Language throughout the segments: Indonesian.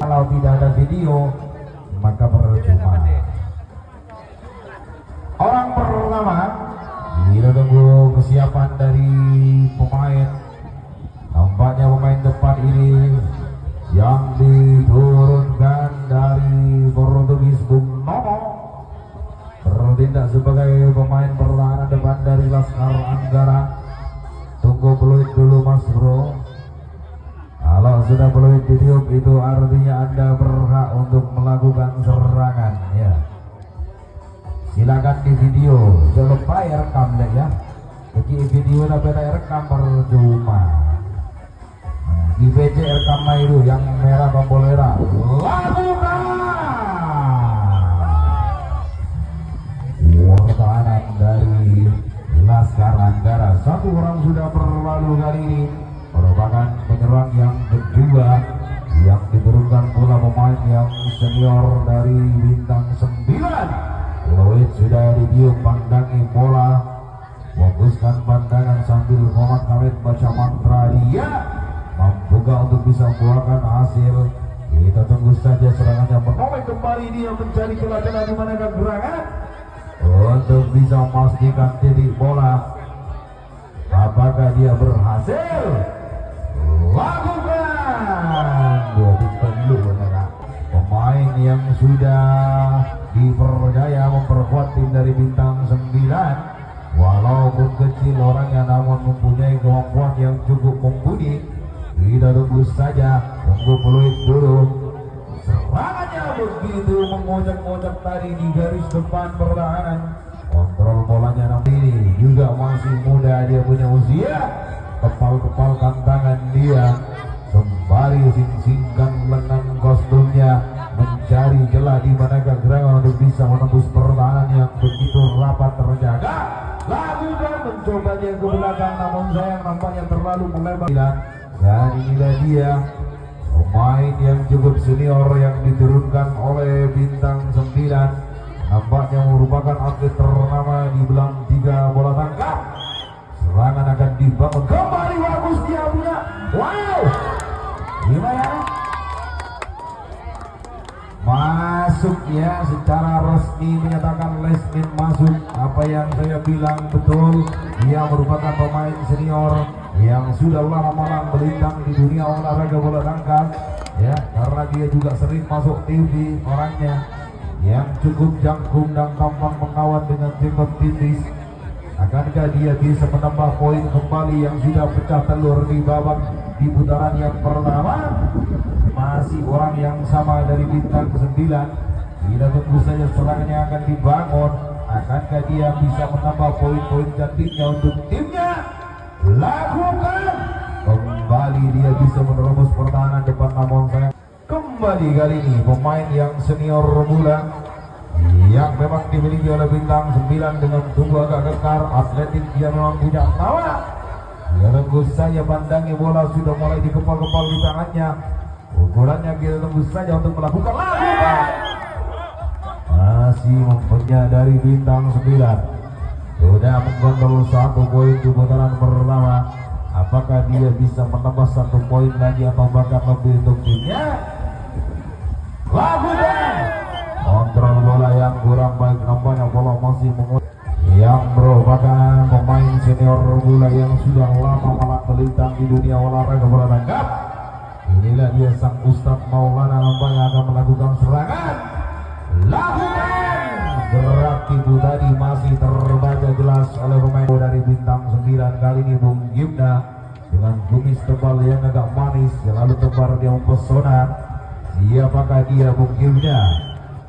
Kalau tidak ada video maka percuma. Orang pertama kita tunggu kesiapan dari pemain. Nampaknya pemain depan ini yang diturunkan dari Portugis Bung Nomo bertindak sebagai pemain pertahanan depan dari Laskar Anggara. Tunggu peluit dulu Mas Bro. Kalau sudah peluit ditiup itu artinya Anda berhak untuk melakukan serangan ya. Silakan di video, jangan lupa rekam deh ya. Jadi video dapat rekam percuma. Di VC rekam itu yang merah tombol merah. Lakukan. Pertahanan dari Laskar Anggara. Satu orang sudah berlalu kali ini. Merupakan penyerang yang kedua yang diturunkan pula pemain yang senior dari bintang 9. Loid sudah ditiup, pandangi bola, fokuskan pandangan sambil Muhammad Hamid baca mantra, dia mampukah untuk bisa membuahkan hasil. Kita tunggu saja serangannya, menoleh kembali dia mencari celah-celah di mana gerangan untuk bisa memastikan titik bola. Apakah dia berhasil? Lakukan. Perlu pemain yang sudah dipercaya memperkuat tim dari bintang 9, walaupun kecil orangnya namun mempunyai kemampuan yang cukup mumpuni. Kita tunggu saja, tunggu peluit dulu. Serangannya begitu mengocak-ngocak tadi di garis depan pertahanan. Kontrol bolanya nanti ini juga masih muda, dia punya usia. Kepal-kepalkan tangan dia sembari sing-singkan lengan kostumnya, mencari celah di mana gerangan untuk bisa menembus pertahanan yang begitu rapat terjaga. Lakukan mencoba dia ke belakang, namun sayang nampaknya terlalu melebar. Dan inilah dia pemain yang cukup senior yang diturunkan oleh bintang 9. Nampaknya merupakan atlet ternama di belang 3 bola tangkap. Serangan akan dibangun kembali, bagus dia punya. Wow, gimana? Masuk ya, secara resmi menyatakan Lesmin masuk. Apa yang saya bilang betul, dia merupakan pemain senior yang sudah lama malam melintang di dunia olahraga bola tangkap ya, karena dia juga sering masuk TV orangnya yang cukup jangkung dan tampan menawan dengan jenggot tipis. Akankah dia bisa menambah poin kembali yang sudah pecah telur di babak di putaran yang pertama? Masih orang yang sama dari bintang 9. Kita tunggu saja serangannya akan dibangun. Akankah dia bisa menambah poin-poin cantiknya untuk timnya? Lakukan. Kembali dia bisa menerobos pertahanan depan, namun sayang kembali kali ini pemain yang senior mula yang memang dimiliki oleh bintang 9 dengan tubuh agak kekar, atletik, dia memang punya nama. Dia tunggu saja, pandangi bola sudah mulai dikepal-kepal di tangannya. Ukurannya kita tunggu saja untuk melakukan lakukan. Masih mempunyai dari bintang 9. Sudah menggondol 1 poin di putaran pertama. Apakah dia bisa menambah 1 poin lagi atau bahkan lebih untuk timnya? Lakukan. Kontrol bola yang kurang baik, nampaknya bola masih menguat. Yang merupakan pemain senior bola yang sudah lama malah melintang di dunia olahraga bola tangkap. Inilah dia sang Ustadz Maulana, nampaknya akan melakukan serangan. Lakukan. Gerak ibu tadi masih terbaca jelas oleh pemain dari bintang 9 kali ini Bung Gimna dengan kumis tebal yang agak manis, yang lalu tebar dia mempesona. Siapakah dia Bung Gimna?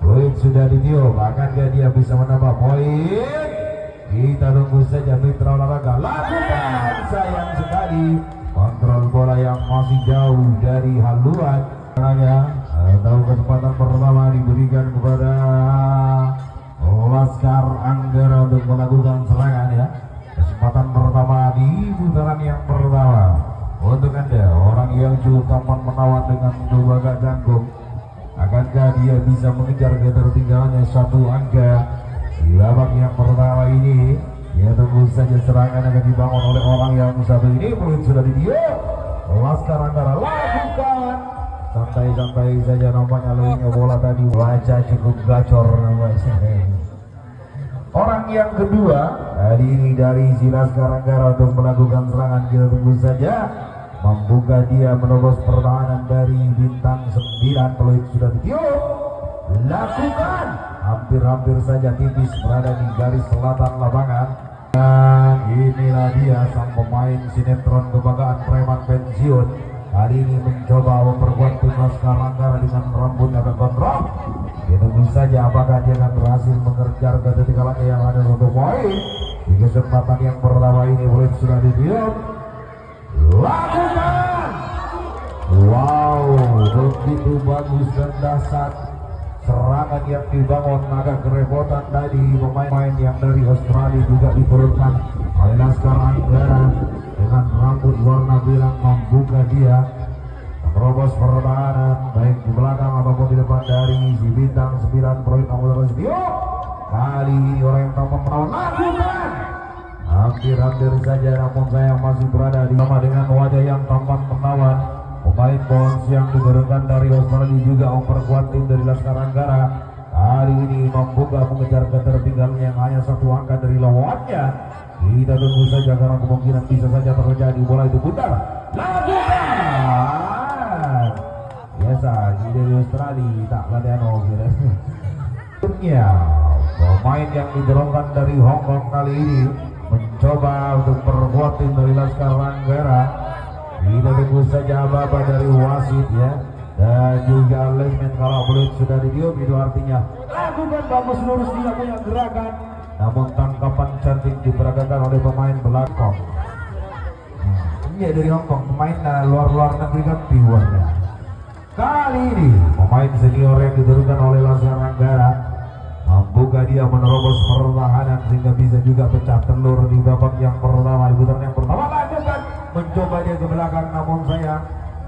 Poin sudah ditiup, akankah dia bisa menambah poin? Kita tunggu saja mitra olahraga. Lakukan. Sayang sekali kontrol bola yang masih jauh dari haluan. Tahu kesempatan pertama diberikan kepada Laskar Anggara untuk melakukan serangan ya. Kesempatan pertama di putaran yang pertama untuk Anda, orang yang cukup tampan menawan dengan tubuh agak jangkung. Akankah dia bisa mengejar ketertinggalannya 1 angka di babak yang pertama ini? Ya, tunggu saja serangan akan dibangun oleh orang yang satu ini. Peluit sudah ditiup. Laskar Anggara lakukan. santai-santai saja nampaknya larinya bola tadi, wajah cukup gacor nampaknya. Orang yang kedua hari ini dari Laskar Anggara untuk melakukan serangan, kita tunggu saja. Membuka dia menembus pertahanan dari bintang 9, peluit sudah ditiup, lakukan hampir-hampir saja tipis berada di garis selatan lapangan. Dan inilah dia sang pemain sinetron kebanggaan preman pensiun, hari ini mencoba memperkuat tim Laskar Anggara dengan rambut agak gondrong. Kita tunggu saja apakah dia akan berhasil mengejar ke titik langkah yang ada satu poin. Di kesempatan yang pertama ini peluit sudah ditiup, lakukan. Wow, begitu bagus dan dahsyat serangan yang dibangun. Agak kerepotan tadi pemain yang dari Australia juga diperlukan oleh Laskar Anggara dengan rambut warna biru membuka dia terobos pertahanan baik di belakang ataupun di depan dari si bintang 9 proyek nomor 9. Kali ini orang yang tampak melawan, lakukan hampir-hampir saja, namun saya masih berada di sama dengan wajah yang tampak menawan. Pemain Bons yang diturunkan dari Australia juga memperkuat tim dari Laskar Anggara. Hari ini membuka mengejar ketertinggalan yang hanya satu angka dari lawannya. Kita tunggu saja karena kemungkinan bisa saja terjadi. Bola itu putar, lakukan. Biasa dari Australia tak latihan ya. Pemain yang diturunkan dari Hong Kong kali ini mencoba untuk perkuat tim dari Laskar Anggara. Kita tunggu saja apa dari wasit ya, dan juga lesmen. Kalau peluit sudah ditiup itu artinya lakukan, bagus lurus, tidak punya gerakan, namun tangkapan cantik diperagakan oleh pemain belakang. Ini dari Hong Kong, pemain luar negeri kan piwarnya. Kali ini pemain senior yang diturunkan oleh Laskar Anggara membuka dia menerobos pertahanan sehingga bisa juga pecah telur di babak yang pertama. Di putaran yang pertama lakukan, mencoba dia ke belakang, namun sayang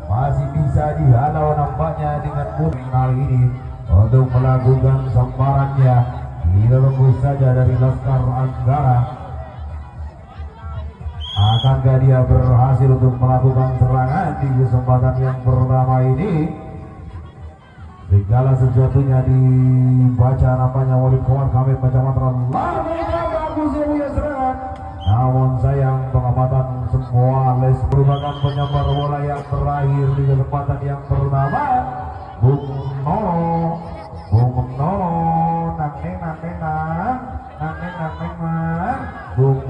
masih bisa dihalau nampaknya dengan mudah kali ini untuk melakukan sambarannya. Kita tunggu saja dari Laskar Anggara, akankah dia berhasil untuk melakukan serangan di kesempatan yang pertama ini. Segala sesuatunya dibaca namanya Walid Kuat kami baca mantra lakukan, bagus ya punya serangan, namun sayang pengamatan semua les merupakan penyambar bola yang terakhir di kesempatan yang pertama. Bung Nono Bung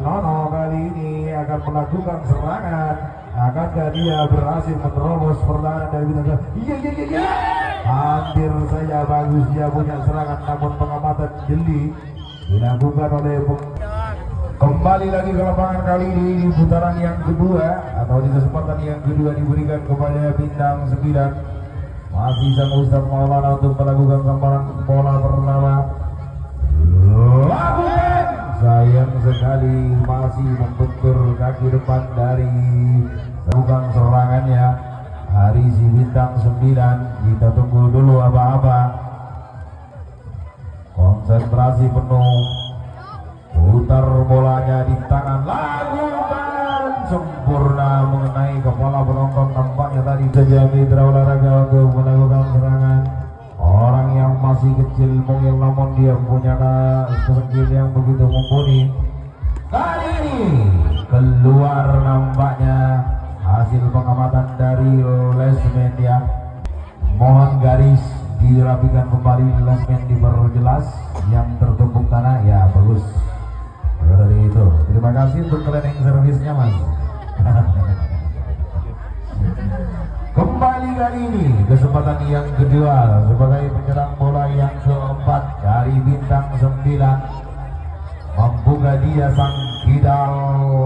Nono kali ini akan melakukan serangan. Akankah dia berhasil menerobos pertahanan dari bintang? Iya. Hampir saja bagus dia punya serangan, namun pengamatan jeli dilakukan oleh kembali lagi ke lapangan kali ini di putaran yang kedua atau di kesempatan yang kedua diberikan kepada bintang 9. Masih sang Ustaz Maulana untuk melakukan sambaran bola pertama. Lakukan, sayang sekali masih membentur kaki depan dari bukan serangannya hari si bintang 9. Kita tunggu dulu apa-apa, konsentrasi penuh, putar bolanya di tangan, lakukan sempurna mengenai kepala penonton. Nampaknya tadi saja mitra olahraga untuk melakukan serangan. Orang yang masih kecil mungkin, namun dia punya skill yang begitu mumpuni. Kali ini keluar nampaknya hasil pengamatan dari lesmen ya. Mohon garis dirapikan kembali, lesmen diperjelas yang tertumpuk tanah ya, bagus. Dari itu terima kasih untuk cleaning servisnya mas. Kembali kali ini kesempatan yang kedua sebagai penyerang bola yang keempat dari bintang 9. Membuka dia sang kidal,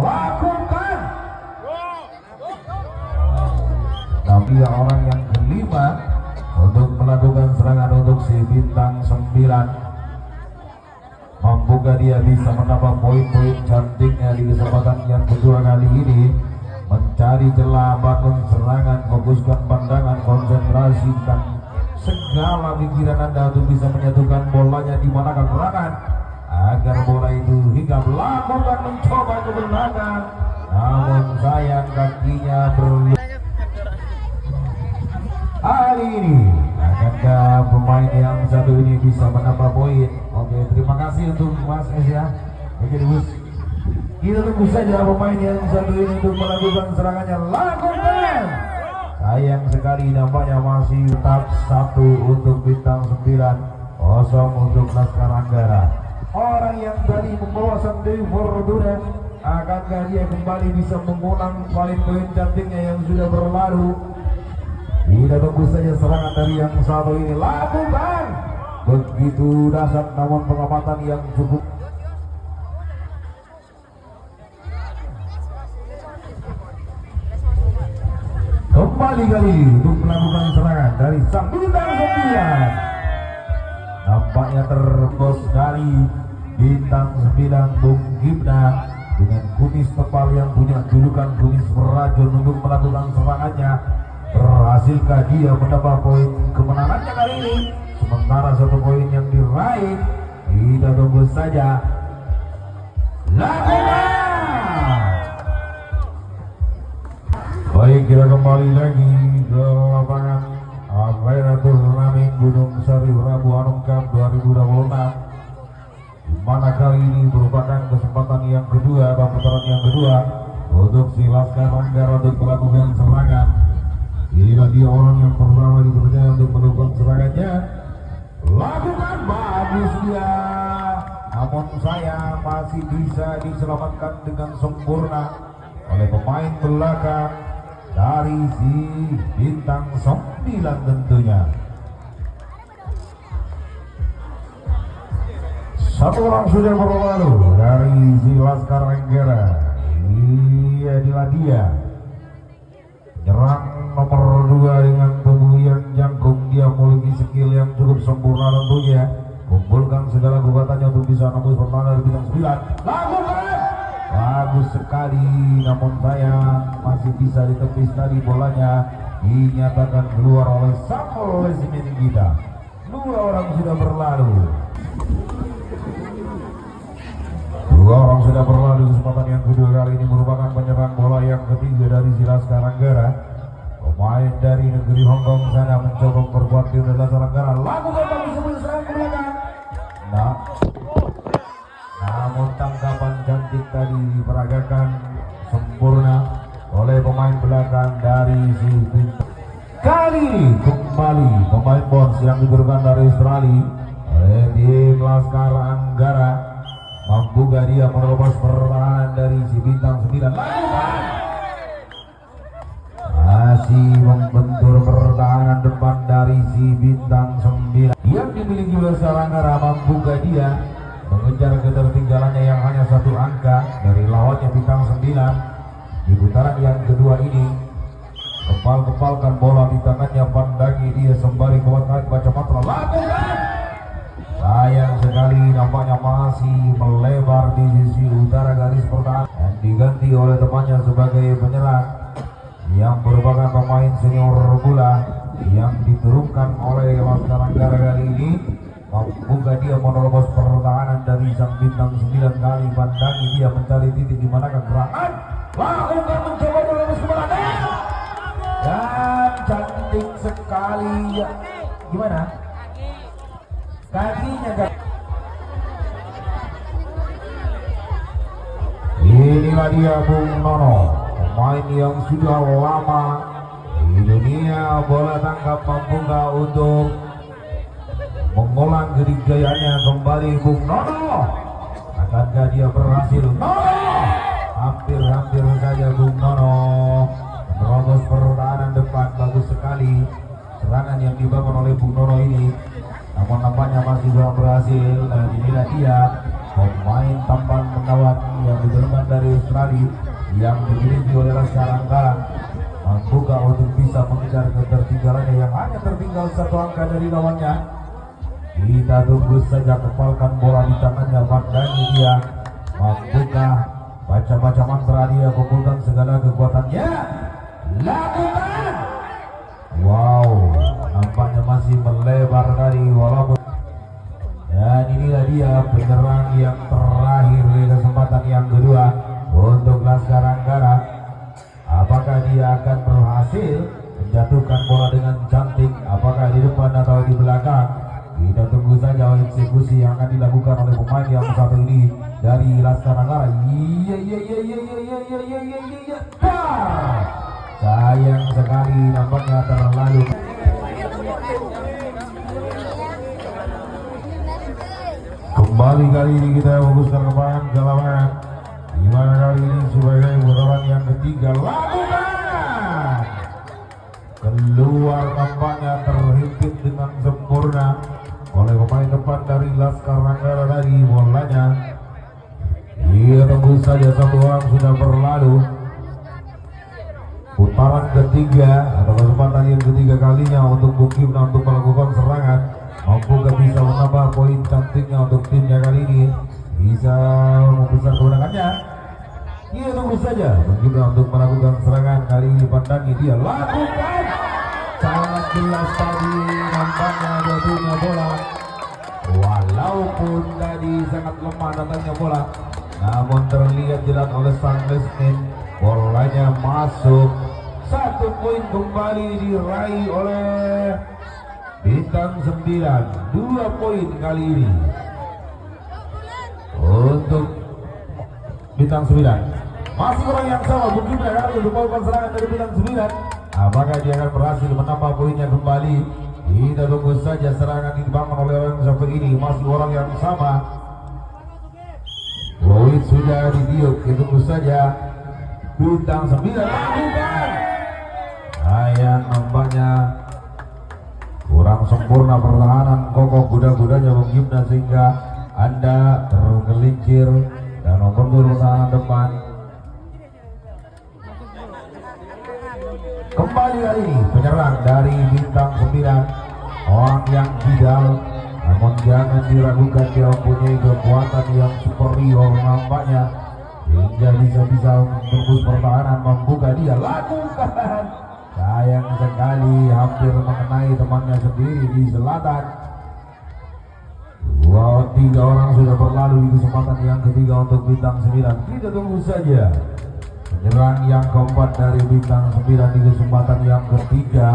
lakukan. Tapi orang yang kelima untuk melakukan serangan untuk si bintang 9. Membuka dia bisa menambah poin-poin cantiknya di kesempatan yang kedua kali ini. Mencari celah, bangun serangan, fokuskan pandangan, konsentrasikan segala pikiran Anda untuk bisa menyatukan bolanya di mana gerangan agar bola itu hingga melakukan mencoba ke belakang, namun sayang kakinya kali ini akankah pemain yang satu ini bisa menambah poin? Oke, terima kasih untuk Mas Es ya. Oke, Bus. Kita tunggu saja pemain yang satu ini untuk melakukan serangannya. Lakukan. Sayang sekali nampaknya masih tetap 1 untuk bintang 9, 0 untuk Laskar Anggara. Orang yang tadi membawa Dewi Fortuna, akankah dia kembali bisa mengulang poin-poin cantiknya yang sudah berlalu? Kita tunggu saja serangan dari yang satu ini. Lakukan. Begitu dahsyat namun pengamatan yang cukup. Kembali kali untuk melakukan serangan dari sang bintang 9. Nampaknya terbos dari bintang 9 Bung Gibna dengan kumis tebal yang punya julukan kumis merajun untuk melakukan serangannya. Berhasilkah dia mendapat poin kemenangannya kali ini? Sementara 1 poin yang diraih, kita tunggu saja. Lakukan. Baik, kita kembali lagi ke lapangan Arena Turnamen Gunung Sari Rabu Anum Cup 2026, di mana kali ini merupakan kesempatan yang kedua atau putaran yang kedua untuk si Laskar Anggara untuk melakukan serangan. Inilah dia orang yang pertama dipercaya untuk melakukan serangannya. Lakukan, bagus dia. Namun saya masih bisa diselamatkan dengan sempurna oleh pemain belakang dari si bintang 9 tentunya. 1 orang sudah berlalu dari si Laskar Anggara. Inilah dia penyerang nomor 2 dengan tubuh yang jangkung. Dia memiliki skill yang cukup sempurna tentunya. Kumpulkan segala kekuatannya untuk bisa nembus pertahanan dari bintang 9. Lakukan. Bagus sekali, namun saya masih bisa ditepis tadi bolanya. Dinyatakan keluar oleh Samuel Lesmin kita. 2 orang sudah berlalu. 2 orang sudah berlalu. Kesempatan yang kedua kali ini merupakan penyerang bola yang ketiga dari si Laskar Anggara. Pemain dari negeri Hongkong sana mencoba berbuat di Laskar Anggara. Lakukan tapi sebelum serang ke belakang. Namun tangkapan cantik tadi diperagakan sempurna oleh pemain belakang dari si bintang. Kali ini kembali pemain bounce yang diturunkan dari Australia oleh tim Laskar Anggara. Mampukah dia menerobos pertahanan dari si bintang 9? Lakukan. Masih membentur pertahanan depan dari si bintang 9 yang dimiliki oleh Laskar Anggara. Mampukah dia mengejar ketertinggalannya yang hanya 1 angka dari lawannya bintang 9 di putaran yang kedua ini? Kepal-kepalkan bola di tangannya, pandangi dia sembari kuatkan baca mantra. Lakukan. Sayang sekali nampaknya masih melebar di sisi utara garis pertahanan dan diganti oleh temannya sebagai penyerang yang merupakan pemain senior pula yang diturunkan oleh Laskar Anggara kali ini. Mampukah dia menerobos pertahanan dari sang bintang 9 kali? Pandangi dia mencari titik di mana gerangan. Lakukan, mencoba menerobos ke belakang dan cantik sekali ya. Gimana? Kakinya gak. Inilah dia Bung Nono, pemain yang sudah lama di dunia bola tangkap. Mampukah untuk mengulang kejayanya kembali Bung Nono? Akankah dia berhasil? Nono hampir saja Bung Nono menerobos pertahanan depan. Bagus sekali serangan yang dibangun oleh Bung Nono ini, namun nampaknya masih belum berhasil. Dan inilah dia pemain tampan penawar yang diturunkan dari Australia yang dimiliki oleh Laskar Anggara. Mampukah untuk bisa mengejar ketertinggalannya yang hanya tertinggal 1 angka dari lawannya? Kita tunggu saja. Kepalkan bola di tangannya, pandangi dia. Mampukah baca mantra dia, kumpulkan segala kekuatannya. Lakukan. Wow, nampaknya masih melebar tadi walaupun. Dan inilah dia penyerang yang terakhir di kesempatan yang kedua untuk Laskar Anggara. Apakah dia akan berhasil menjatuhkan bola dengan cantik? persekusi yang akan dilakukan oleh pemain yang satu ini dari Laskar Nanggara. Iya. Sayang sekali nampaknya terlalu. Kembali kali ini kita fokuskan ke lapangan. Gimana kali ini sebagai putaran yang ketiga lakukan. Keluar nampaknya terhimpit dengan sempurna oleh pemain depan dari Laskar Nanggara dari bolanya. Ia tembus saja, satu orang sudah berlalu. Putaran ketiga atau kesempatan yang ketiga kalinya untuk Bukimna untuk melakukan serangan. Mampukah bisa menambah poin cantiknya untuk timnya kali ini? Bisa membesar kemenangannya? Iya, tunggu saja. Bukimna untuk melakukan serangan kali ini, pandangi dia lakukan. Sangat jelas tadi nampaknya jatuhnya bola. Walaupun tadi sangat lemah datangnya bola, namun terlihat jelas oleh sang Lesmin. Bolanya masuk. 1 poin kembali diraih oleh Bintang 9. 2 poin kali ini untuk Bintang 9. Masih orang yang sama, mungkin kali untuk melakukan serangan dari Bintang 9. Apakah dia akan berhasil menambah poinnya kembali? Kita tunggu saja. Serangan dibangun oleh orang satu ini. Masih orang yang sama. Poin sudah ditiup. Kita tunggu saja. Bintang 9 lakukan. Sayang nampaknya kurang sempurna pertahanan kokoh kuda-kudanya Bung Gimna sehingga Anda tergelincir dan nomor pertahanan depan. Kembali kali ini penyerang dari Bintang 9, orang yang bidal, namun jangan diragukan dia mempunyai kekuatan yang superior nampaknya hingga bisa menembus pertahanan, membuka dia lakukan. Sayang sekali hampir mengenai temannya sendiri di selatan. 2-3 orang sudah berlalu di kesempatan yang ketiga untuk Bintang 9. Kita tunggu saja penyerang yang keempat dari Bintang 9 di kesempatan yang ketiga.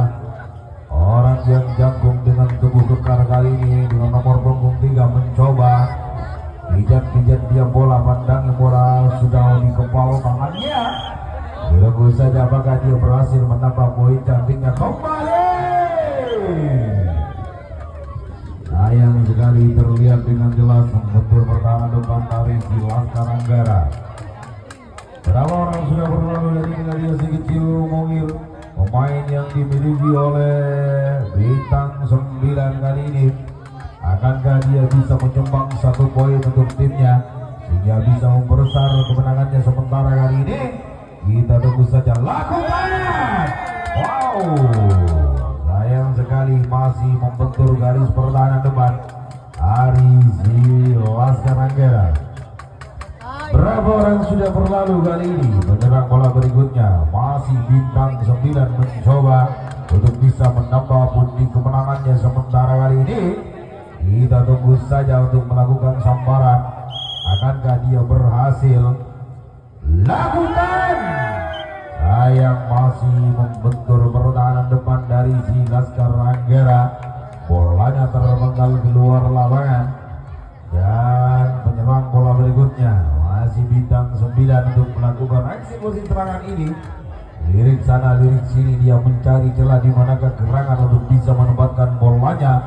Orang yang jagung dengan tubuh kekar kali ini dengan nomor punggung 3 mencoba pijat dia bola, pandang bola sudah di kepala tangannya. Tunggu saja apakah dia berhasil menambah poin cantiknya kembali. Sayang sekali terlihat dengan jelas membentur pertahanan depan dari Laskar Nanggara. Berapa orang sudah berlalu dari dia si kecil mungil, pemain yang dimiliki oleh Bintang 9 kali ini. Akankah dia bisa menyumbang 1 poin untuk timnya sehingga bisa memperbesar kemenangannya sementara kali ini? Kita tunggu saja lakukan. Wow, sayang sekali masih membentur garis pertahanan depan Arizi Laskar Nanggara. Berapa orang sudah berlalu kali ini? Menyerang bola berikutnya masih Bintang 9 mencoba untuk bisa menambah pundi kemenangannya sementara kali ini. Kita tunggu saja untuk melakukan sambaran. Akankah dia berhasil? Lakukan. Sayang masih membentur pertahanan depan dari si Laskar Nanggara. Bolanya terpenggal keluar lapangan. Dan penyerang bola berikutnya masih Bintang 9 untuk melakukan eksekusi serangan ini. Lirik sana lirik sini dia mencari celah di manakah gerangan untuk bisa menempatkan bolanya.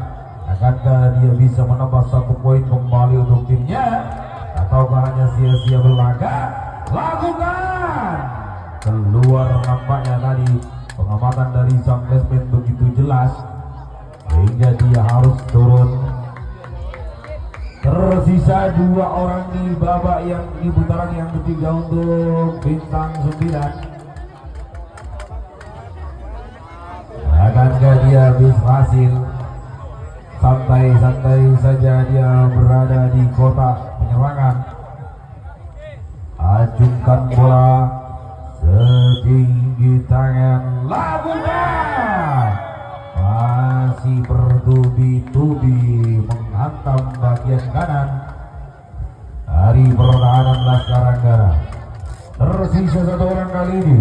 Akankah dia bisa menambah 1 poin kembali untuk timnya ataukah hanya sia-sia berlaga? Lakukan. Keluar nampaknya tadi pengamatan dari sang Lesmin begitu jelas sehingga dia harus turun. Tersisa 2 orang di babak yang di putaran yang ketiga untuk Bintang 9. Akankah dia berhasil? Santai-santai saja dia berada di kotak penyerangan. Ajukan bola setinggi tangan, lakukan. Masih bertubi-tubi menghantam bagian kanan dari pertahanan Laskar Nanggara. Tersisa 1 orang kali ini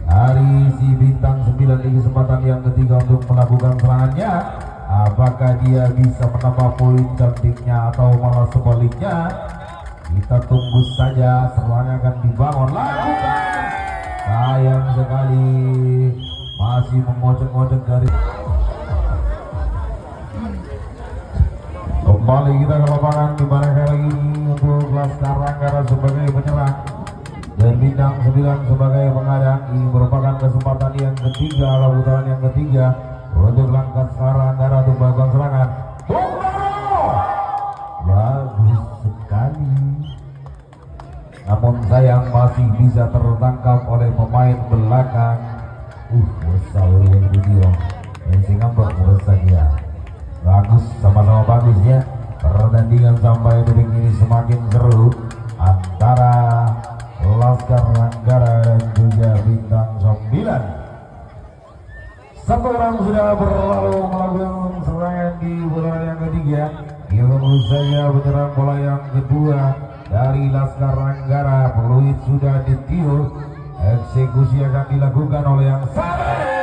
dari si Bintang 9 di kesempatan yang ketiga untuk melakukan serangannya. Apakah dia bisa menambah poin cantiknya atau malah sebaliknya? Kita tunggu saja. Serangan akan dibangun. Lakukan. Sayang sekali masih mengocek-ngocek dari. Kembali kita ke lapangan di mana kali ini untuk Laskar Ranggara sebagai penyerang dan bintang 9 sebagai pengadang. Ini merupakan kesempatan yang ketiga atau putaran yang ketiga untuk Laskar Ranggara untuk melakukan serangan. Bagus sekali, namun sayang masih bisa tertangkap oleh pemain belakang. Wassalamualaikum video yang singambak dia. Bagus, sama-sama bagus ya. Pertandingan sampai detik ini semakin seru antara Laskar Ranggara dan juga bintang 9. Satu orang sudah berlalu melakukan serangan di bola yang ketiga. Kita tunggu saja penyerang bola yang kedua dari Laskar Ranggara. Peluit sudah ditiup, eksekusi akan dilakukan oleh yang salah.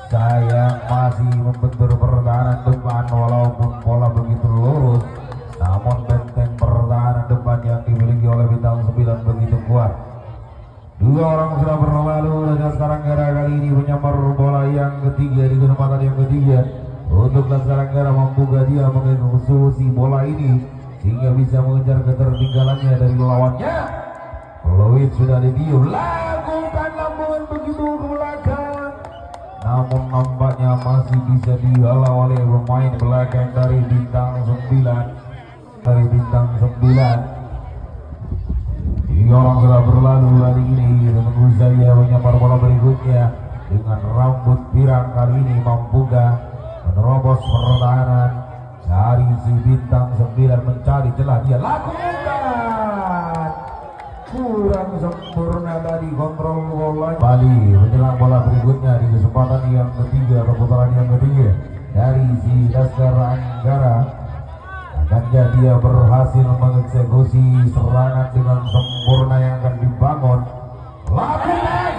Saya masih membentur pertahanan depan walaupun bola begitu lurus, namun benteng pertahanan depan yang dimiliki oleh bintang 9 begitu kuat. Dua orang sudah berlalu dan sekarang Ranggara kali ini menyambar bola yang ketiga di kesempatan yang ketiga untuk Laskar Ranggara membuka dia mengeksekusi bola ini sehingga bisa mengejar ketertinggalannya dari lawannya. Peluit sudah ditiup, lakukan lambungan begitu ke belakang, namun nampaknya masih bisa dihalau oleh pemain belakang dari bintang 9. Tiga orang sudah berlalu hari ini. Menunggu saja menyambar bola berikutnya dengan rambut pirang kali ini mampukah menerobos pertahanan dari si bintang 9 mencari celah. Dia lakukan, kurang sempurna tadi kontrol bola. Bali menjelang bola berikutnya di kesempatan yang ketiga atau putaran yang ketiga dari si Laskar Ranggara. Akankah dia berhasil mengeksekusi serangan dengan sempurna yang akan dibangun? Lakukan.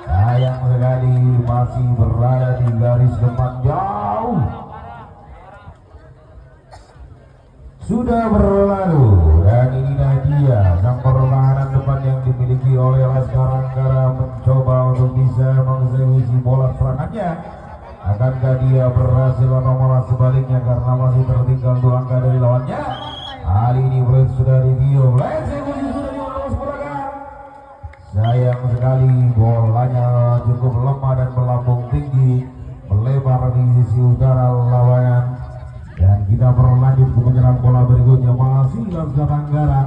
Sayang sekali masih berada di garis depan jauh. Sudah berlalu dan inilah dia sang pertahanan depan yang dimiliki oleh Laskar Ranggara mencoba untuk bisa mengeksekusi bola serangannya. Akankah dia berhasil atau malah sebaliknya karena masih tertinggal 2 angka dari lawannya? Hari ini Blade sudah ditiup, eksekusi sudah diurus belakang. Sayang sekali bolanya cukup lemah dan melambung tinggi melebar di sisi utara lawangan. Dan kita berlanjut ke penyerang bola berikutnya, masih Laskar Ranggara.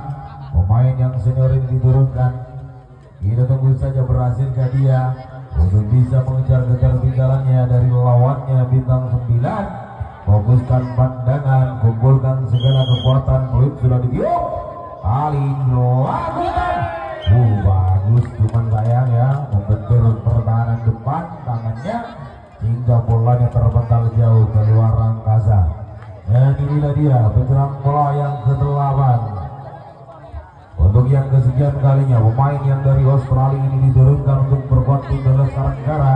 Pemain yang senior ini diturunkan. Kita tunggu saja berhasilkah dia untuk bisa mengejar ketertinggalannya dari lawannya bintang 9. Fokuskan pandangan, kumpulkan segala kekuatan. Peluit sudah ditiup, kali lakukan. Bagus, cuman sayang ya membentur pertahanan depan tangannya hingga bolanya terpental jauh keluar angkasa. Dan inilah dia penyerang bola yang ke-8. Untuk yang kesekian kalinya pemain yang dari Australia ini diturunkan untuk berkonting ke Laskar Ranggara.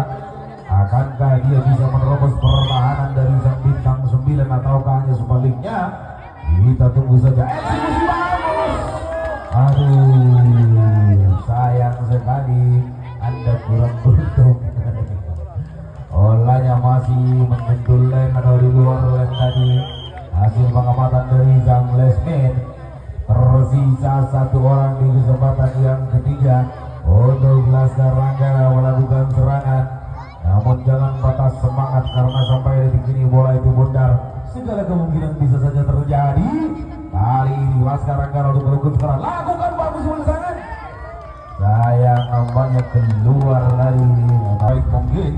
Akankah dia bisa menerobos pertahanan dari sang bintang 9 ataukah hanya sebaliknya? Kita tunggu saja. Eksekusi bagus. Aduh, sayang sekali Anda kurang beruntung. Olanya masih menyentuh lem atau di luar lem tadi. Hasil pengamatan dari sang Lesmin, tersisa 1 orang di kesempatan yang ketiga untuk Laskar Ranggara melakukan serangan. Namun jangan patah semangat karena sampai detik ini bola itu bundar. Segala kemungkinan bisa saja terjadi. Kali ini Laskar Ranggara untuk melakukan serangan, lakukan bagus serangan. Sayang nampaknya keluar dari baik mungkin.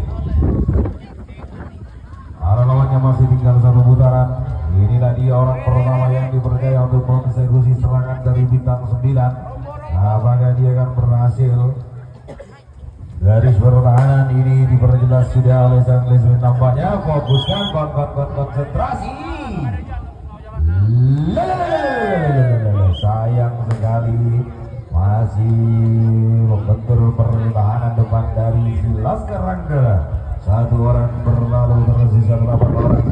Para lawannya masih tinggal 1 putaran. Inilah dia orang pertama yang dipercaya untuk mengeksekusi serangan dari bintang 9. Apakah dia akan berhasil? Garis pertahanan ini diperjelas sudah oleh sang Lesmin. Nampaknya fokuskan, konsentrasi. Sayang sekali masih membentur pertahanan depan dari Laskar Ranggara. 1 orang berlalu, tersisa 8 orang.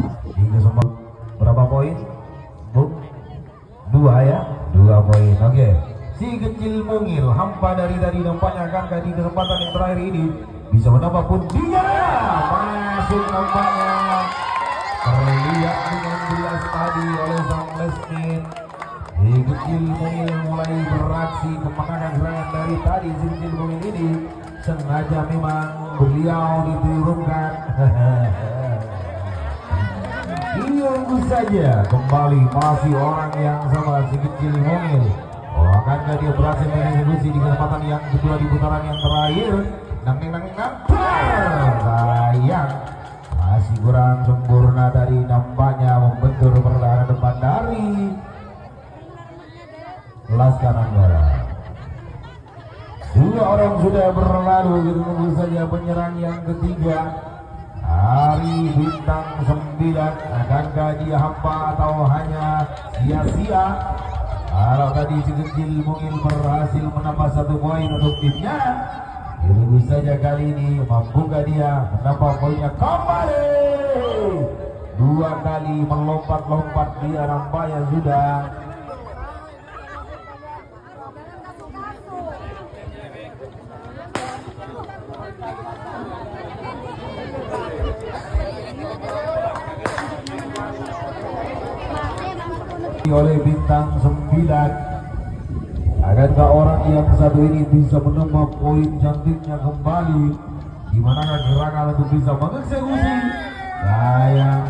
dari tadi nampaknya akankah di kesempatan yang terakhir ini bisa menambah pun dia masuk nampaknya terlihat dengan jelas tadi oleh sang Lesmin. Kecil Mungil mulai beraksi kemenangan serangan dari tadi. Kecil Mungil ini sengaja memang beliau diturunkan. Tunggu saja kembali masih orang yang sama si Kecil Mungil. Akankah dia berhasil mengeksekusi di kesempatan yang kedua di putaran yang terakhir? Sayang masih kurang sempurna tadi nampaknya membentur pertahanan depan dari Laskar Anggara. Dua orang sudah berlalu, kita tunggu saja penyerang yang ketiga. Hari bintang 9, akankah dia hampa atau hanya sia-sia? Kalau tadi si Kecil Mungil berhasil menambah 1 poin untuk timnya, tunggu saja kali ini mampukah dia menambah poinnya kembali. 2 kali melompat-lompat dia nampaknya sudah oleh bintang 9. Akankah orang yang satu ini bisa menambah poin cantiknya kembali? Dimanakah serangan untuk bisa mengeksekusi? Sayang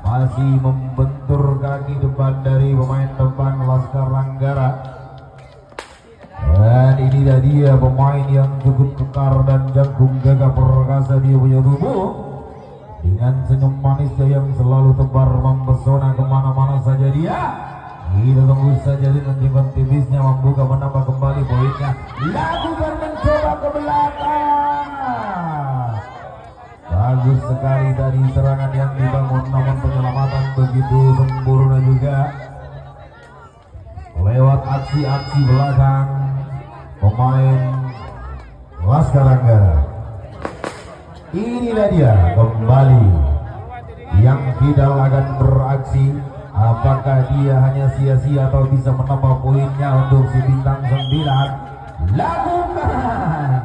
masih membentur kaki depan dari pemain depan Laskar Anggara. Dan inilah dia pemain yang cukup kekar dan jagung gagah perkasa dia punya tubuh. Dengan senyum manisnya yang selalu tebar mempesona kemana-mana saja dia. Kita tunggu saja dengan jenggot tipisnya membuka menambah kembali poinnya. Lakukan mencoba ke belakang. Bagus sekali dari serangan yang dibangun, namun penyelamatan begitu sempurna juga lewat aksi-aksi belakang pemain Laskar Anggara. Inilah dia kembali yang tidak akan beraksi. Apakah dia hanya sia-sia atau bisa menambah poinnya untuk si bintang 9? Lakukan.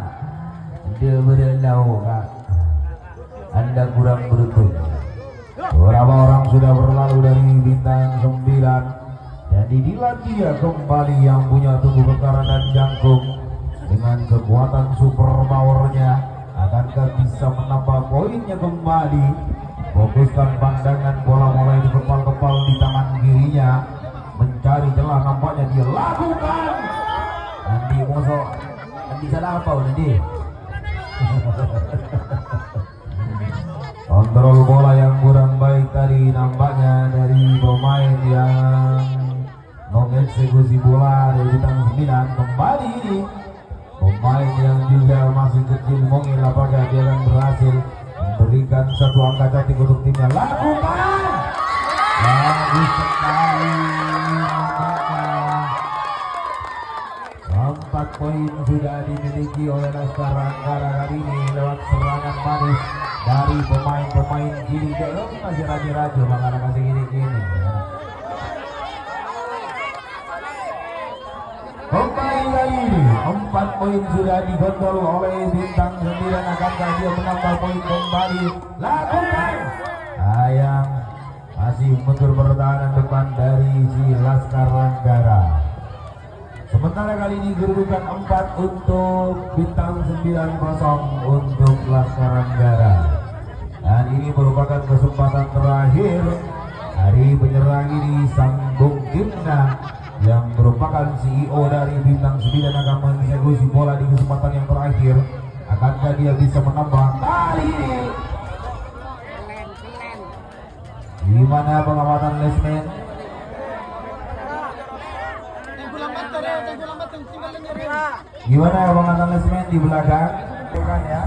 Dia berlalu, Kak. Anda kurang beruntung. Beberapa orang sudah berlalu dari bintang 9. Jadi inilah dia kembali yang punya tubuh kekar dan jangkung dengan kekuatan super powernya. Akankah bisa menambah poinnya kembali? Fokuskan pandangan bola mulai di kepal-kepal di tangan kirinya, mencari celah, nampaknya dia lakukan. Nanti musuh, nanti salah apa nanti? Kontrol bola yang kurang baik tadi nampaknya dari pemain yang mengeksekusi bola dari bintang 9. Kembali ini pemain yang juga masih Kecil Mungil, apakah dia akan berhasil memberikan satu angka cantik untuk timnya? Lakukan. Bagus sekali. 4 poin sudah dimiliki oleh Laskar Anggara kali ini lewat serangan manis dari pemain-pemain kiri. Masih raja-raja makanya masih gini-gini. Kembali kali ini 4 poin sudah digondol oleh bintang 9. Akankah dia menambah poin kembali? Lakukan. Sayang masih mundur pertahanan depan dari si Laskar Anggara. Sementara kali ini kedudukan 4 untuk bintang 9, 0 untuk Laskar Anggara. Dan ini merupakan kesempatan terakhir dari penyerang ini, Sang Bung Gimna, yang merupakan CEO dari bintang 9 akan mengeksekusi bola di kesempatan yang terakhir. Akankah dia bisa menambah kali ini? Gimana pengamatan Lesmin? Gimana pengamatan Lesmin di belakang? Bukan ya?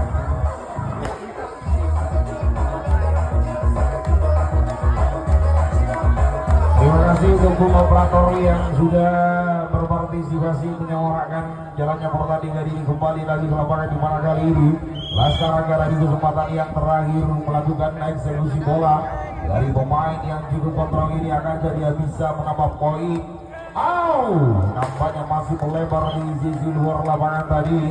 Terima kasih untuk tim operator yang sudah berpartisipasi menyuarakan jalannya pertandingan ini. Kembali lagi ke lapangan di mana kali ini Laskar Anggara di kesempatan yang terakhir melakukan eksekusi bola dari pemain yang cukup kontrol ini. Akankah dia bisa menambah poin Nampaknya masih melebar di sisi luar lapangan tadi.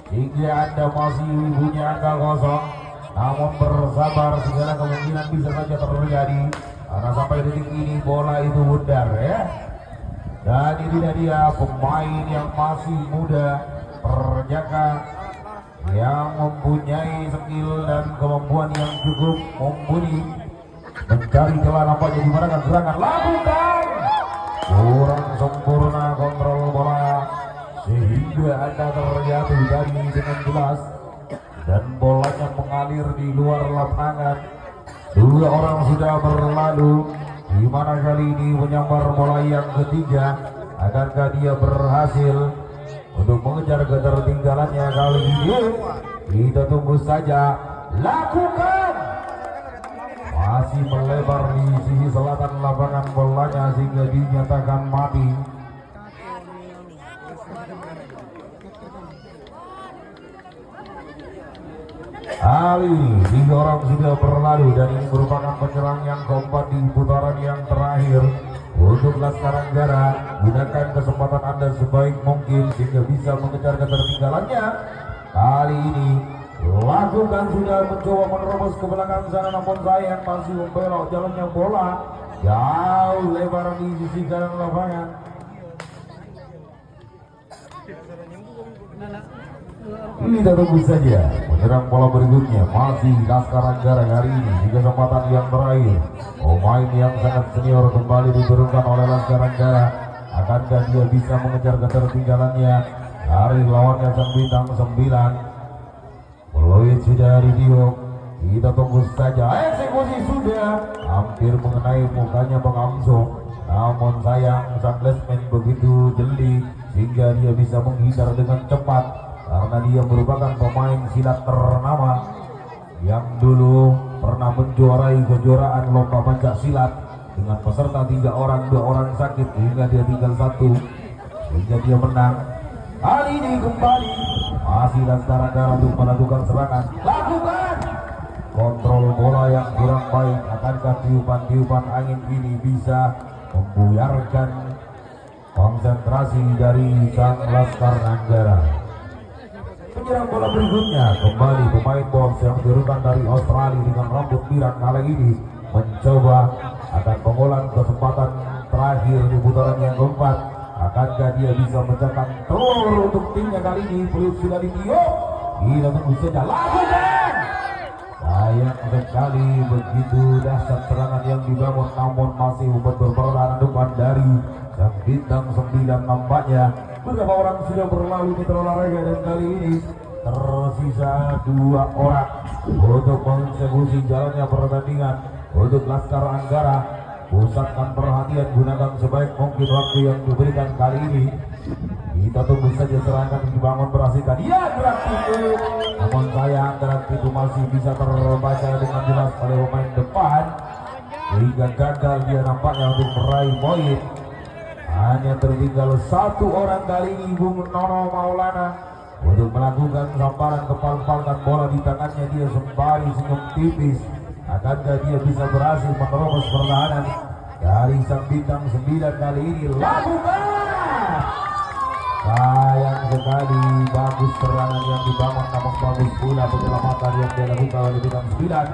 Hingga Anda masih punya angka kosong. Namun bersabar, segala kemungkinan bisa saja terjadi. Karena sampai detik ini bola itu bundar ya. Dan ini dia pemain yang masih muda, perjaka, yang mempunyai skill dan kemampuan yang cukup mumpuni. Mencari celah nampaknya di mana kan serangan lakukan. Kurang sempurna kontrol bola sehingga Anda terjatuh dari dengan jelas dan bolanya mengalir di luar lapangan. Dua orang sudah berlalu, di mana kali ini menyambar bola yang ketiga. Akankah dia berhasil untuk mengejar ketertinggalannya kali ini? Kita tunggu saja. Lakukan. Masih melebar di sisi selatan lapangan bolanya sehingga dinyatakan mati. Kali tiga orang sudah berlalu dan ini merupakan penyerang yang keempat di putaran yang terakhir. Untuk Laskar Anggara, gunakan kesempatan Anda sebaik mungkin sehingga bisa mengejar ketertinggalannya. Kali ini lakukan, sudah mencoba menerobos ke belakang sana, namun sayang masih membelok jalannya bola jauh lebar di sisi kanan lapangan. Kita tunggu saja menyerang bola berikutnya. Masih Laskar Anggara hari ini di kesempatan yang terakhir. Pemain yang sangat senior kembali diturunkan oleh Laskar Anggara. Akankah dia bisa mengejar ketertinggalannya dari lawannya sang bintang 9? Peluit sudah ditiup. Kita tunggu saja. Eksekusi sudah hampir mengenai mukanya Bang Amso. Namun sayang sang Lesman begitu jeli sehingga dia bisa menghindar dengan cepat. Karena dia merupakan pemain silat ternama yang dulu pernah menjuarai kejuaraan lomba pencak silat dengan peserta 3 orang, 2 orang sakit hingga dia tinggal 1 hingga dia menang. Kali ini kembali masih Laskar Anggara untuk melakukan serangan. Lakukan kontrol bola yang kurang baik. Akankah tiupan-tiupan angin ini bisa membuyarkan konsentrasi dari sang Laskar Anggara? Penyerang bola berikutnya kembali pemain box yang diturunkan dari Australia dengan rambut pirang kali ini mencoba akan mengulang kesempatan terakhir di putaran yang keempat. Akankah dia bisa mencetak telur untuk timnya kali ini? Peluit sudah ditiup. Kita tunggu saja. Lakukan. Sayang sekali begitu dahsyat serangan yang dibangun, namun masih membuat berperang depan dari sang bintang 9. Nampaknya beberapa orang sudah berlalu di olahraga dan kali ini tersisa 2 orang untuk mengeksekusi jalannya pertandingan. Untuk Laskar Anggara, pusatkan perhatian, gunakan sebaik mungkin waktu yang diberikan kali ini. Kita tunggu saja serangan dibangun berhasilkan. Ya, gerak itu, namun sayang gerak itu masih bisa terbaca dengan jelas oleh pemain depan sehingga gagal dia nampaknya untuk meraih poin. Hanya tertinggal 1 orang kali ini Bung Nono Maulana untuk melakukan sambaran kepal-palkan bola di tangannya. Dia sembari senyum tipis. Akankah dia bisa berhasil menerobos pertahanan dari sang bintang 9 kali ini? Lakukan. Sayang sekali, bagus serangan yang dibangun, namun bagus pula penyelamatan yang dilakukan oleh bintang 9.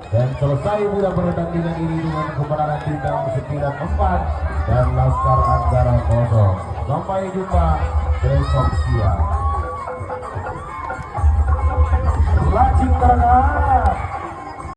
Dan selesai mudah pertandingan ini dengan kemenangan bintang 9-4 dan Laskar Anggara 0. Sampai jumpa besok siang. Lacing terang.